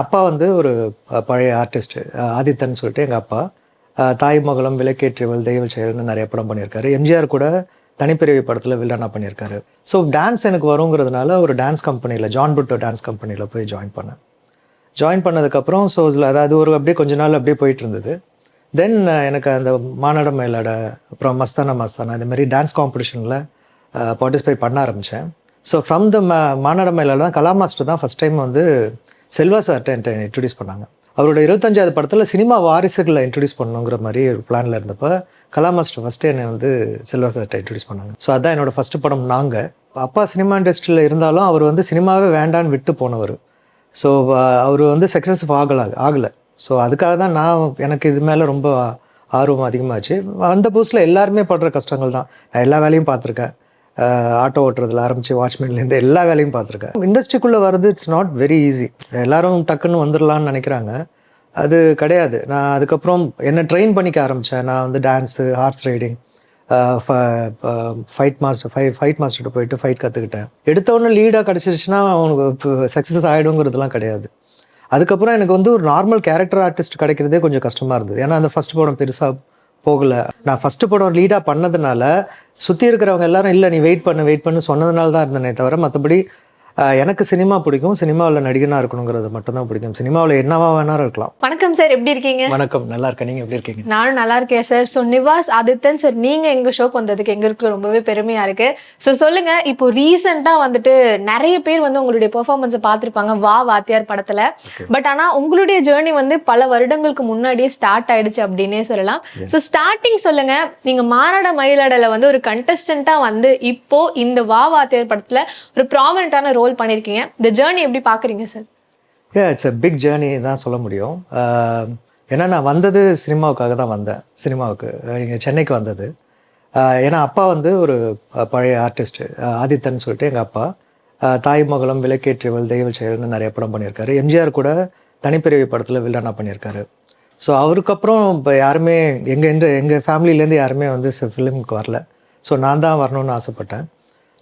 அப்பா வந்து ஒரு பழைய ஆர்டிஸ்ட் ஆதித்தன் சொல்லிட்டு எங்கள் அப்பா தாய் மகளம் விளக்கேற்றியவள் தெய்வ செயல்னு நிறைய படம் பண்ணியிருக்காரு. எம்ஜிஆர் கூட தனிப்பிரிவு படத்தில் வில்லனா பண்ணியிருக்காரு. ஸோ டான்ஸ் எனக்கு வருங்கிறதுனால ஒரு டான்ஸ் கம்பெனியில் ஜான் புட்டோ டான்ஸ் கம்பெனியில் போய் ஜாயின் பண்ணேன். ஜாயின் பண்ணதுக்கப்புறம் ஸோ அதாவது ஒரு அப்படியே கொஞ்ச நாள் அப்படியே போயிட்டு இருந்தது. தென் எனக்கு அந்த மானாட மயிலாட அப்புறம் மஸ்தானா மஸ்தானா இந்த மாதிரி டான்ஸ் காம்படிஷனில் பார்ட்டிசிபேட் பண்ண ஆரம்பித்தேன். So from the Maanada Mayilada தான் கலா மாஸ்டர் தான் ஃபஸ்ட் டைம் வந்து செல்வா சார்ட்ட என்கிட்ட இன்ட்ரடியூஸ் பண்ணாங்க. அவரோட 25வது படத்தில் சினிமா வாரிசுகளை இன்ட்ரடியூஸ் பண்ணணுங்கிற மாதிரி ஒரு பிளானில் இருந்தப்போ கலா மாஸ்டர் ஃபஸ்ட்டு என்னை வந்து செல்வா சார்ட்ட இன்ட்ரடியூஸ் பண்ணாங்க. ஸோ அதான் என்னோடய ஃபஸ்ட்டு படம். நாங்கள் அப்பா சினிமா இண்டஸ்ட்ரியில் இருந்தாலும் அவர் வந்து சினிமாவே வேண்டான்னு விட்டு போனவர். ஸோ அவர் வந்து சக்ஸஸ் ஆகலை. ஸோ அதுக்காக தான் எனக்கு இது மேலே ரொம்ப ஆர்வம் அதிகமாச்சு. அந்த புதுசில் எல்லாருமே படுற கஷ்டங்கள் தான். நான் எல்லா வேலையும் பார்த்துருக்கேன். ஆட்டோ ஓட்டுறதுல ஆரம்பித்து வாட்ச்மேன்லேருந்து எல்லா வேலையும் பார்த்துருக்கேன். இண்டஸ்ட்ரிக்குள்ளே வர்றது இட்ஸ் நாட் வெரி ஈஸி. எல்லாரும் டக்குன்னு வந்துடலான்னு நினைக்கிறாங்க. அது கிடையாது. நான் அதுக்கப்புறம் என்னை ட்ரெயின் பண்ணிக்க ஆரம்பித்தேன். நான் வந்து டான்ஸு, ஹார்ஸ் ரைடிங், ஃபைட் மாஸ்டர்கிட்ட போயிட்டு ஃபைட் கற்றுக்கிட்டேன். எடுத்தவொடனே லீடாக கிடச்சிருச்சுன்னா அவனுக்கு சக்ஸஸ் ஆகிடுங்கிறதுலாம் கிடையாது. அதுக்கப்புறம் எனக்கு வந்து ஒரு நார்மல் கேரக்டர் ஆர்டிஸ்ட் கிடைக்கிறதே கொஞ்சம் கஷ்டமாக இருந்தது. ஏன்னா அந்த ஃபஸ்ட் படம் பெருசாக போகலை. நான் ஃபஸ்ட்டு படம் லீடாக பண்ணதுனால சுற்றி இருக்கிறவங்க எல்லாரும் இல்லை நீ வெயிட் பண்ணு சொன்னதுனால தான் இருந்தேனே தவிர மற்றபடி எனக்கு சினிமா பிடிக்கும். சினிமாவில் நடிகனாக இருக்கணுங்கிறது மட்டும்தான் பிடிக்கும். சினிமாவில் என்னவா வேணாலும் இருக்கலாம். வணக்கம் சார், எப்படி இருக்கீங்க? வணக்கம், நல்லா இருக்கேன். நீங்கள் எப்படி இருக்கீங்க? நானும் நல்லா இருக்கேன் sir. So Nivas Adithan sir, நீங்கள் எங்கள் ஷோக்கு வந்ததுக்கு எங்களுக்கு ரொம்பவே பெருமையாக இருக்குது. ஸோ சொல்லுங்கள், இப்போ ரீசெண்டாக வந்துட்டு நிறைய பேர் வந்து உங்களுடைய பெர்ஃபார்மன்ஸை பார்த்துருப்பாங்க வா வாத்தியார் படத்தில். பட் ஆனால் உங்களுடைய ஜேர்னி வந்து பல வருடங்களுக்கு முன்னாடியே ஸ்டார்ட் ஆயிடுச்சு அப்படின்னே சொல்லலாம். ஸோ ஸ்டார்டிங் சொல்லுங்கள், நீங்கள் மானாட மயிலாடல வந்து ஒரு கண்டஸ்டண்ட்டாக வந்து இப்போ இந்த வா வாத்தியார் படத்தில் ஒரு ப்ராமினென்ட்டான ரோல் பண்ணியிருக்கீங்க. இந்த ஜேர்னி எப்படி பார்க்குறீங்க sir? It's a big journey தான் சொல்ல முடியும். ஏன்னா நான் வந்தது சினிமாவுக்காக தான் வந்தேன். சினிமாவுக்கு இங்கே சென்னைக்கு வந்தது. ஏன்னா அப்பா வந்து ஒரு பழைய ஆர்டிஸ்ட் ஆதித்தன் சொல்லிட்டு எங்கள் அப்பா தாய் மகளம் விளக்கேற்றியவள் தெய்வ செயல்னு நிறைய படம் பண்ணியிருக்காரு. எம்ஜிஆர் கூட தனிப்பிரிவு படத்தில் வில்லனா பண்ணியிருக்காரு. ஸோ அவருக்கப்புறம் இப்போ யாருமே எங்கள் ஃபேமிலியிலேருந்து யாருமே வந்து ஃபிலிமுக்கு வரல. ஸோ நான் தான் வரணும்னு ஆசைப்பட்டேன்.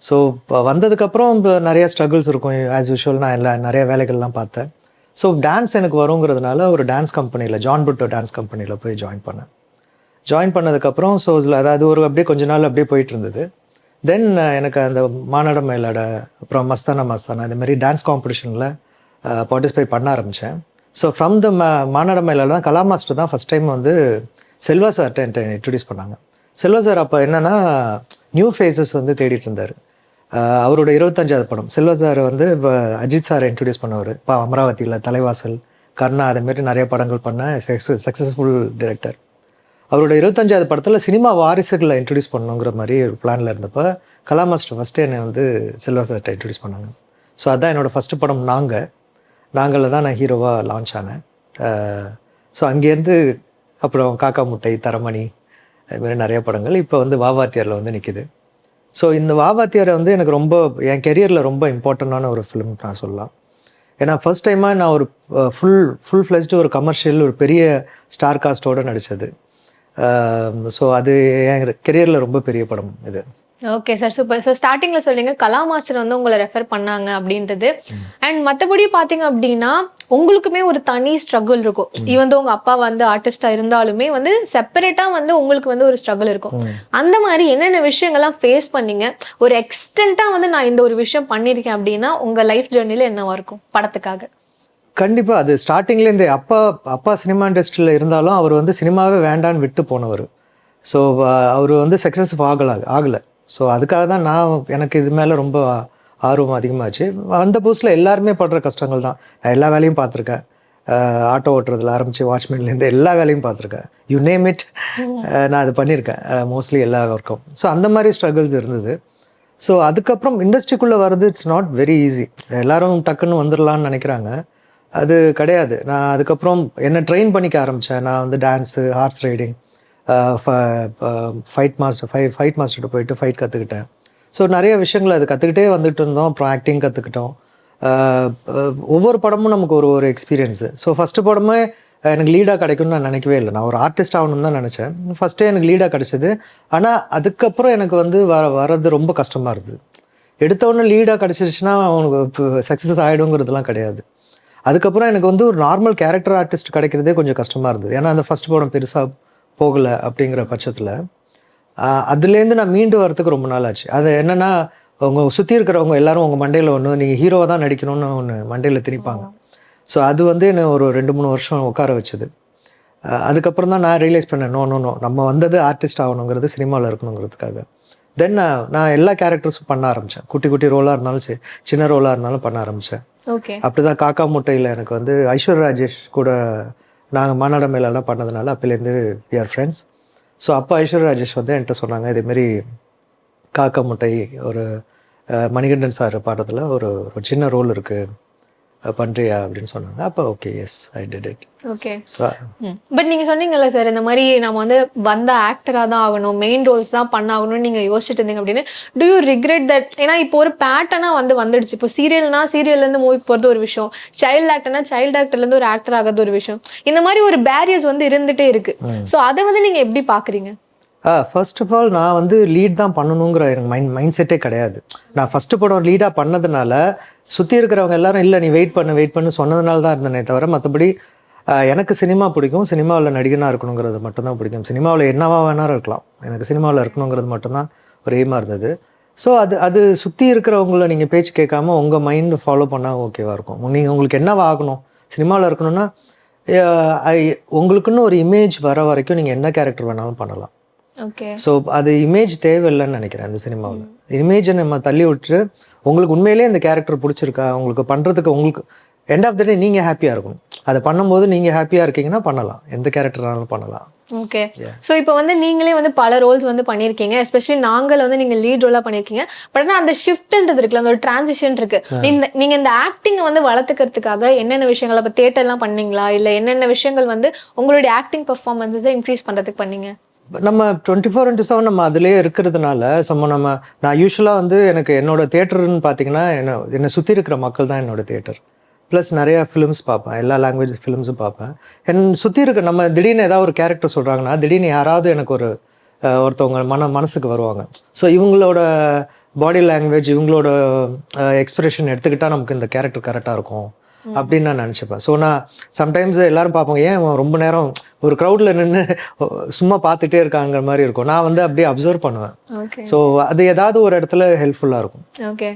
ஸோ இப்போ வந்ததுக்கப்புறம் இப்போ நிறைய ஸ்ட்ரகிள்ஸ் இருக்கும். ஆஸ் யூஷுவல் நான் நிறைய வேலைகள்லாம் பார்த்தேன். ஸோ டான்ஸ் எனக்கு வருங்கிறதுனால ஒரு டான்ஸ் கம்பெனியில் ஜான் புட்டோ டான்ஸ் கம்பெனியில் போய் ஜாயின் பண்ணேன். ஜாயின் பண்ணதுக்கப்புறம் ஸோ அதாவது ஒரு அப்படியே கொஞ்ச நாள் அப்படியே போயிட்டு இருந்தது. தென் எனக்கு அந்த மானாட மயிலாட அப்புறம் மஸ்தானா இந்த மாதிரி டான்ஸ் காம்படிஷனில் பார்ட்டிசிபேட் பண்ண ஆரம்பித்தேன். So from the Maanada Mayilada தான் கலா மாஸ்டர் தான் ஃபஸ்ட் டைம் வந்து செல்வா சார்ட்ட என்கிட்ட இன்ட்ரடியூஸ் பண்ணாங்க. செல்வா சார் அப்போ என்னென்னா நியூ ஃபேஸஸ் வந்து தேடிட்டு இருந்தார். அவரோட 25வது படம். செல்வா சார் வந்து இப்போ அஜித் சாரை இன்ட்ரடியூஸ் பண்ணவர். இப்போ அமராவதியில் தலைவாசல், கர்ணா அதேமாரி நிறைய படங்கள் பண்ண சக்ஸஸ்ஃபுல் டிரெக்டர். அவரோட 25வது படத்தில் சினிமா வாரிசுகளை இன்ட்ரடியூஸ் பண்ணணுங்கிற மாதிரி ஒரு பிளானில் இருந்தப்போ கலா மாஸ்டர் ஃபஸ்ட்டு என்னை வந்து செல்வா சார்ட்ட இன்ட்ரடியூஸ் பண்ணாங்க. ஸோ அதான் என்னோடய ஃபஸ்ட்டு படம். நாங்களில் தான் நான் ஹீரோவாக லான்ச் ஆனேன். ஸோ அங்கேருந்து அப்புறம் காக்கா முட்டை, தரமணி அதுமாதிரி நிறைய படங்கள் இப்போ வந்து வாவாத்தியாரில் வந்து நிற்கிது. ஸோ இந்த வாவாத்தியாரை வந்து எனக்கு ரொம்ப என் கெரியரில் ரொம்ப இம்பார்ட்டண்டான ஒரு ஃபிலிம் நான் சொல்லலாம். ஏன்னா ஃபர்ஸ்ட் டைமாக நான் ஒரு ஃபுல் ஃப்ளெஜ்டு ஒரு கமர்ஷியல் ஒரு பெரிய ஸ்டார் காஸ்டோடு நடித்தது. ஸோ அது என் கெரியரில் ரொம்ப பெரிய படம் இது. Okay sir, super. ஸோ ஸ்டார்டிங்கில் சொல்லிங்க கலா மாஸ்டர் வந்து உங்களை ரெஃபர் பண்ணாங்க அப்படின்றது. அண்ட் மற்றபடி பார்த்தீங்க அப்படின்னா உங்களுக்குமே ஒரு தனி ஸ்ட்ரகிள் இருக்கும். ஈவன் உங்கள் அப்பா வந்து ஆர்டிஸ்டாக இருந்தாலுமே வந்து செப்பரேட்டாக வந்து உங்களுக்கு வந்து ஒரு ஸ்ட்ரகிள் இருக்கும். அந்த மாதிரி என்னென்ன விஷயங்கள்லாம் ஃபேஸ் பண்ணீங்க? ஒரு எக்ஸ்டென்ட்டாக வந்து நான் இந்த ஒரு விஷயம் பண்ணியிருக்கேன் அப்படின்னா உங்கள் லைஃப் ஜேர்னியில் என்னவா இருக்கும் படத்துக்காக? கண்டிப்பாக அது ஸ்டார்டிங்லேருந்து அப்பா சினிமா இண்டஸ்ட்ரியில் இருந்தாலும் அவர் வந்து சினிமாவே வேண்டான்னு விட்டு போனவர். ஸோ அவர் வந்து சக்ஸஸ் ஆகலை. ஸோ அதுக்காக தான் எனக்கு இது மேலே ரொம்ப ஆர்வம் அதிகமாச்சு. அந்த புதுசில் எல்லாருமே படுற கஷ்டங்கள் தான். நான் எல்லா வேலையும் பார்த்துருக்கேன். ஆட்டோ ஓட்டுறதுல ஆரம்பித்து வாட்ச்மேன்லேருந்து எல்லா வேலையும் பார்த்துருக்கேன். யூ நேம் இட், நான் அது பண்ணியிருக்கேன் மோஸ்ட்லி எல்லா ஒர்க்கும். ஸோ அந்த மாதிரி ஸ்ட்ரகிள்ஸ் இருந்தது. ஸோ அதுக்கப்புறம் இண்டஸ்ட்ரிக்குள்ளே வர்றது இட்ஸ் நாட் வெரி ஈஸி. எல்லாரும் டக்குன்னு வந்துடலான்னு நினைக்கிறாங்க. அது கிடையாது. நான் அதுக்கப்புறம் என்னை ட்ரெயின் பண்ணிக்க ஆரம்பித்தேன். நான் வந்து டான்ஸு, ஹார்ஸ் ரைடிங், ஃபைட் மாஸ்டர்கிட்ட போயிட்டு ஃபைட் கற்றுக்கிட்டேன். ஸோ நிறைய விஷயங்கள் அது கற்றுக்கிட்டே வந்துட்டு இருந்தோம். அப்புறம் ஆக்டிங் கற்றுக்கிட்டோம். ஒவ்வொரு படமும் நமக்கு ஒரு எக்ஸ்பீரியன்ஸு. ஸோ ஃபஸ்ட்டு படமே எனக்கு லீடாக கிடைக்கும்னு நான் நினைக்கவே இல்லை. நான் ஒரு ஆர்டிஸ்ட் ஆகணும்னு தான் நினச்சேன். ஃபஸ்ட்டே எனக்கு லீடாக கிடச்சிது. ஆனால் அதுக்கப்புறம் எனக்கு வந்து வர்றது ரொம்ப கஷ்டமாக இருந்தது. எடுத்தவொடனே லீடாக கிடச்சிருச்சுன்னா அவனுக்கு சக்ஸஸ் ஆகிடுங்கிறதுலாம் கிடையாது. அதுக்கப்புறம் எனக்கு வந்து ஒரு நார்மல் கேரக்டர் ஆர்டிஸ்ட் கிடைக்கிறதே கொஞ்சம் கஷ்டமாக இருந்தது. ஏன்னா அந்த ஃபர்ஸ்ட் படம் பெருசாக போகலை அப்படிங்கிற பட்சத்தில் அதுலேருந்து நான் மீண்டு வரதுக்கு ரொம்ப நாள் ஆச்சு. அது என்னென்னா உங்கள் சுற்றி இருக்கிறவங்க எல்லாரும் உங்கள் மண்டையில் ஒன்று நீங்கள் ஹீரோவாக தான் நடிக்கணும்னு ஒன்று மண்டையில் திணிப்பாங்க. ஸோ அது வந்து என்ன ஒரு 2-3 வருஷம் உட்கார வச்சுது. அதுக்கப்புறம் தான் நான் ரியலைஸ் பண்ணேன், நோ நம்ம வந்தது ஆர்டிஸ்ட் ஆகணுங்கிறது, சினிமாவில் இருக்கணுங்கிறதுக்காக. தென் நான் எல்லா கேரக்டர்ஸும் பண்ண ஆரம்பித்தேன். குட்டி குட்டி ரோலாக இருந்தாலும் சரி, சின்ன ரோலாக இருந்தாலும் பண்ண ஆரம்பித்தேன். ஓகே. அப்படி தான் காக்கா முட்டையில் எனக்கு வந்து ஐஸ்வர்யா ராஜேஷ் கூட நாங்கள் மாநாட மேலெல்லாம் பண்ணதுனால அப்போலேருந்து வி ஆர் ஃப்ரெண்ட்ஸ். ஸோ அப்போ ஐஸ்வர்யா ராஜேஷ் வந்து என்கிட்ட சொன்னாங்க, இதேமாரி காக்கா முட்டை ஒரு மணிகண்டன் சார் பாடத்தில் ஒரு சின்ன ரோல் இருக்குது, பண்ணுறியா அப்படின்னு சொன்னாங்க. அப்போ okay, yes I did it. Okay. But நீங்க சொன்னீங்கல்ல சார், இந்த மாதிரி நம்ம வந்து வந்த ஆக்டரா தான் ஆகணும், மெயின் ரோல்ஸ் தான் பண்ண ஆகணும்னு நீங்க யோசிச்சுட்டு இருந்தீங்க அப்படின்னு. To you regret that? ஏன்னா இப்போ ஒரு பேட்டர்னா வந்துடுச்சு. இப்போ சீரியல்னா சீரியல்ல இருந்து மூவிக்கு போறது ஒரு விஷயம், சைல்டு ஆக்டர்னா சைல்டு ஆக்டர்ல இருந்து ஒரு ஆக்டர் ஆகிறது ஒரு விஷயம். இந்த மாதிரி ஒரு பேரியர்ஸ் வந்து இருந்துட்டே இருக்கு. ஸோ அதை வந்து நீங்க எப்படி பாக்குறீங்க? ஃபர்ஸ்ட் ஆஃப் ஆல் நான் வந்து லீட் தான் பண்ணணுங்கிற எனக்கு மைண்ட் செட்டே கிடையாது. நான் ஃபஸ்ட்டு படம் லீடாக பண்ணதுனால சுற்றி இருக்கிறவங்க எல்லாரும் இல்லை நீ வெயிட் பண்ணு சொன்னதுனால தான் இருந்தேனே தவிர, மற்றபடி எனக்கு சினிமா பிடிக்கும், சினிமாவில் நடிகனாக இருக்கணுங்கிறது மட்டும்தான் பிடிக்கும். சினிமாவில் என்னவா வேணாலும் இருக்கலாம், எனக்கு சினிமாவில் இருக்கணுங்கிறது மட்டும்தான் ஒரு எய்மாக இருந்தது. ஸோ அது சுற்றி இருக்கிறவங்கள நீங்கள் பேச்சு கேட்காம உங்கள் மைண்டு ஃபாலோ பண்ணால் ஓகேவாக இருக்கும். நீங்கள் உங்களுக்கு என்னவா ஆகணும், சினிமாவில் இருக்கணும்னா உங்களுக்குன்னு ஒரு இமேஜ் வர வரைக்கும் நீங்கள் என்ன கேரக்டர் வேணாலும் பண்ணலாம். ஓகே. ஸோ அது இமேஜ் தேவையில்லைன்னு நினைக்கிறேன். அந்த சினிமாவில் இமேஜை நம்ம தள்ளி விட்டு உங்களுக்கு உண்மையிலேயே இந்த கேரக்டர் பிடிச்சிருக்கா, உங்களுக்கு பண்ணுறதுக்கு உங்களுக்கு எண்ட் ஆஃப் த டே நீங்கள் ஹாப்பியாக இருக்கணும். அதை பண்ணும்போது நீங்கள் ஹாப்பியாக இருக்கீங்கன்னா பண்ணலாம், எந்த கேரக்டர்னாலும் பண்ணலாம். ஓகே. ஸோ இப்போ வந்து நீங்களே வந்து பல ரோல்ஸ் வந்து பண்ணியிருக்கீங்க, எஸ்பெஷலி நாங்கள் வந்து நீங்கள் லீட் ரோலாக பண்ணியிருக்கீங்க. பட் ஆனால் அந்த ஷிஃப்ட்ன்றது இருக்குல்ல, அந்த ஒரு டிரான்சிஷன் இருக்கு. நீங்கள் இந்த ஆக்டிங்கை வந்து வளர்த்துக்கிறதுக்காக என்னென்ன விஷயங்கள் இப்போ தேட்டர்லாம் பண்ணீங்களா, இல்லை என்னென்ன விஷயங்கள் வந்து உங்களுடைய ஆக்டிங் பர்ஃபார்மன்ஸை இன்க்ரீஸ் பண்ணுறதுக்கு பண்ணீங்க? நம்ம 24/7 நம்ம அதிலே இருக்கிறதுனால நான் யூஸ்வலாக வந்து எனக்கு என்னோட தேட்டர்னு பார்த்தீங்கன்னா என்னை சுற்றி இருக்கிற மக்கள் தான் என்னோட தேட்டர். ப்ளஸ் நிறையா ஃபிலிம்ஸ் பார்ப்பேன், எல்லா லாங்குவேஜ் ஃபிலிம்ஸும் பார்ப்பேன். சுற்றி இருக்க நம்ம திடீர்னு ஏதாவது ஒரு கேரக்டர் சொல்கிறாங்கன்னா திடீர்னு யாராவது எனக்கு ஒருத்தவங்க மனசுக்கு வருவாங்க. ஸோ இவங்களோட பாடி லாங்குவேஜ், இவங்களோட எக்ஸ்பிரஷன் எடுத்துக்கிட்டால் நமக்கு இந்த கேரக்டர் கரெக்டாக இருக்கும் அப்படின்னு நான் நினச்சிப்பேன். ஸோ நான் சம்டைம்ஸ் எல்லாரும் பார்ப்பாங்க, ஏன் ரொம்ப நேரம் ஒரு க்ரௌடில் நின்று சும்மா பார்த்துட்டே இருக்காங்கிற மாதிரி இருக்கும். நான் வந்து அப்படியே அப்சர்வ் பண்ணுவேன். ஸோ அது ஏதாவது ஒரு இடத்துல ஹெல்ப்ஃபுல்லாக இருக்கும். ஓகே.